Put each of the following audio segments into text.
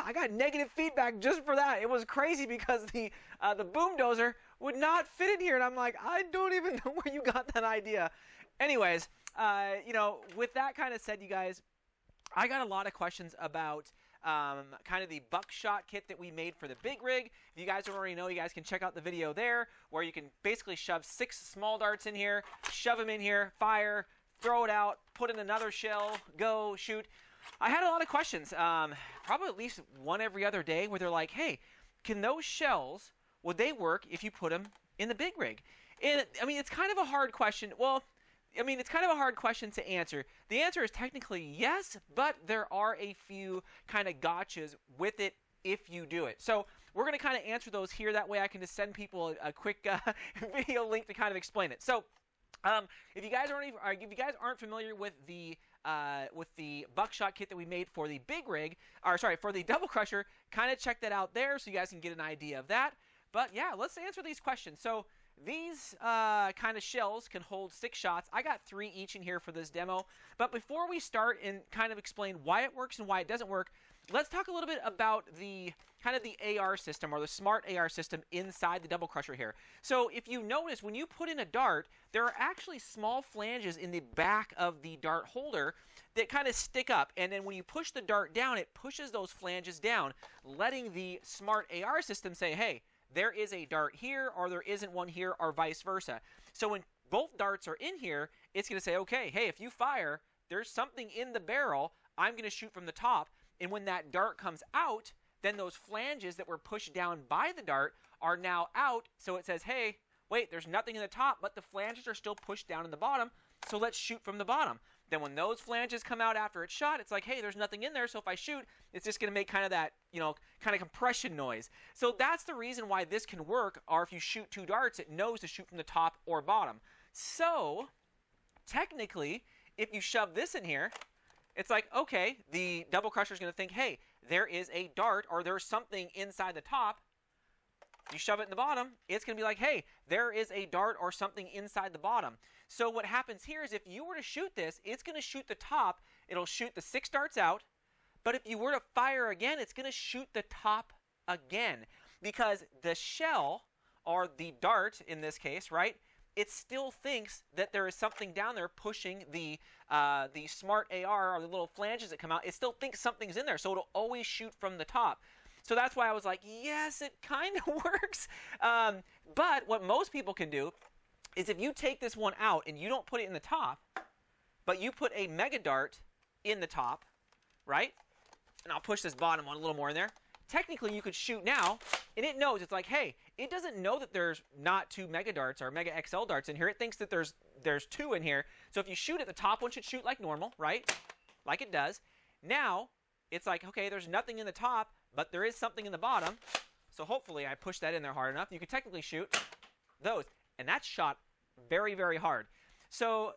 I got negative feedback just for that. It was crazy because the boom dozer would not fit in here, and I'm like, I don't even know where you got that idea. Anyways, with that kind of said, you guys, I got a lot of questions about kind of the buckshot kit that we made for the big rig. If you guys don't already know, you guys can check out the video there where you can basically shove 6 small darts in here, shove them in here, fire, throw it out, put in another shell, go, shoot. I had a lot of questions, probably at least one every other day, where they're like, hey, can those shells, would they work if you put them in the big rig? And, I mean, it's kind of a hard question. Well, I mean, it's kind of a hard question to answer. The answer is technically yes, but there are a few kind of gotchas with it if you do it. So we're going to kind of answer those here. That way I can just send people a quick video link to kind of explain it. So if you guys aren't familiar with the buckshot kit that we made for the big rig, or sorry, for the double crusher, kind of check that out there so you guys can get an idea of that. But yeah, let's answer these questions. So these kind of shells can hold 6 shots. I got 3 each in here for this demo. But before we start and kind of explain why it works and why it doesn't work, let's talk a little bit about the kind of the AR system, or the smart AR system inside the double crusher here. So if you notice, when you put in a dart, there are actually small flanges in the back of the dart holder that kind of stick up. And then when you push the dart down, it pushes those flanges down, letting the smart AR system say, hey, there is a dart here, or there isn't one here, or vice versa. So when both darts are in here, it's going to say, okay, hey, if you fire, there's something in the barrel, I'm going to shoot from the top. And when that dart comes out, then those flanges that were pushed down by the dart are now out. So it says, hey, wait, there's nothing in the top, but the flanges are still pushed down in the bottom, so let's shoot from the bottom. Then when those flanges come out after it's shot, it's like, hey, there's nothing in there, so if I shoot, it's just going to make kind of that, kind of compression noise. So that's the reason why this can work, or if you shoot 2 darts, it knows to shoot from the top or bottom. So, technically, if you shove this in here, it's like, okay, the double crusher is going to think, hey, there is a dart, or there's something inside the top. You shove it in the bottom, it's going to be like, hey, there is a dart or something inside the bottom. So what happens here is if you were to shoot this, it's going to shoot the top. It'll shoot the 6 darts out. But if you were to fire again, it's going to shoot the top again. Because the shell, or the dart in this case, right, it still thinks that there is something down there pushing the smart AR, or the little flanges that come out. It still thinks something's in there, so it'll always shoot from the top. So that's why I was like, yes, it kind of works. But what most people can do is if you take this one out and you don't put it in the top, but you put a mega dart in the top, right? And I'll push this bottom one a little more in there. Technically, you could shoot now, and it knows. It's like, hey, it doesn't know that there's not 2 mega darts or MegaXL darts in here. It thinks that there's 2 in here. So if you shoot it, the top one should shoot like normal, right? Like it does. Now, it's like, okay, there's nothing in the top, but there is something in the bottom. So hopefully I pushed that in there hard enough. You could technically shoot those. And that's shot very, very hard. So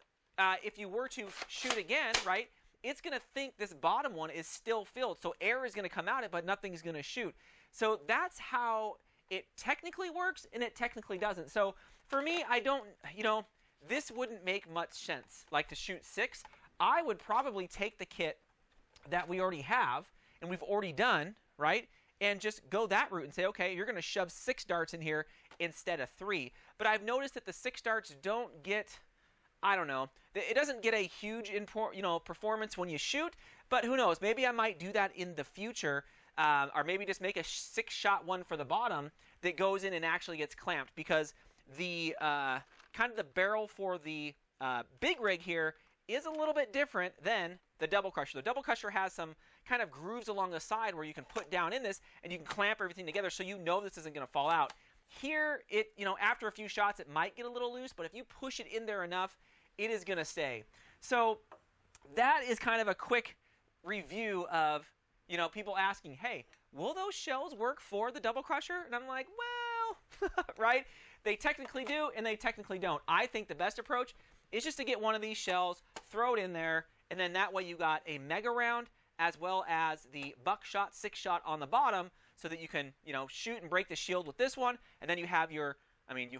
if you were to shoot again, right, it's going to think this bottom one is still filled. So air is going to come out it, but nothing's going to shoot. So that's how it technically works, and it technically doesn't. So for me, I don't, this wouldn't make much sense. Like to shoot 6, I would probably take the kit that we already have, and we've already done, right? And just go that route and say, okay, you're going to shove 6 darts in here instead of 3. But I've noticed that the 6 darts don't get, I don't know, it doesn't get a huge performance when you shoot, but who knows? Maybe I might do that in the future, or maybe just make a 6-shot one for the bottom that goes in and actually gets clamped, because the kind of the barrel for the big rig here is a little bit different than the double crusher. The double crusher has some kind of grooves along the side where you can put down in this and you can clamp everything together so you know this isn't going to fall out. Here, after a few shots, it might get a little loose, but if you push it in there enough, it is going to stay. So that is kind of a quick review of, people asking, hey, will those shells work for the double crusher? And I'm like, well, right? They technically do, and they technically don't. I think the best approach is just to get one of these shells, throw it in there, and then that way you got a mega round as well as the buckshot 6-shot on the bottom, so that you can, shoot and break the shield with this one, and then you have your,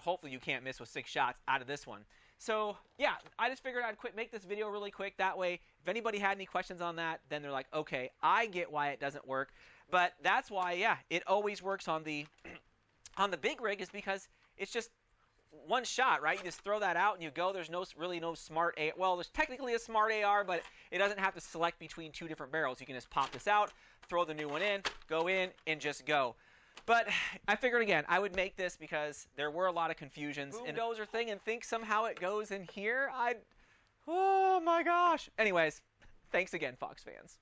hopefully you can't miss with 6 shots out of this one. So yeah, I just figured I'd make this video really quick. That way, if anybody had any questions on that, then they're like, okay, I get why it doesn't work. But that's why, yeah, it always works on the big rig, is because it's just one shot, right? You just throw that out and you go. There's really no smart AR. Well, there's technically a smart AR, but it doesn't have to select between two different barrels. You can just pop this out, throw the new one in, go in, and just go. But I figured, again, I would make this because there were a lot of confusions. And dozer thing and think somehow it goes in here. Oh, my gosh. Anyways, thanks again, Fox fans.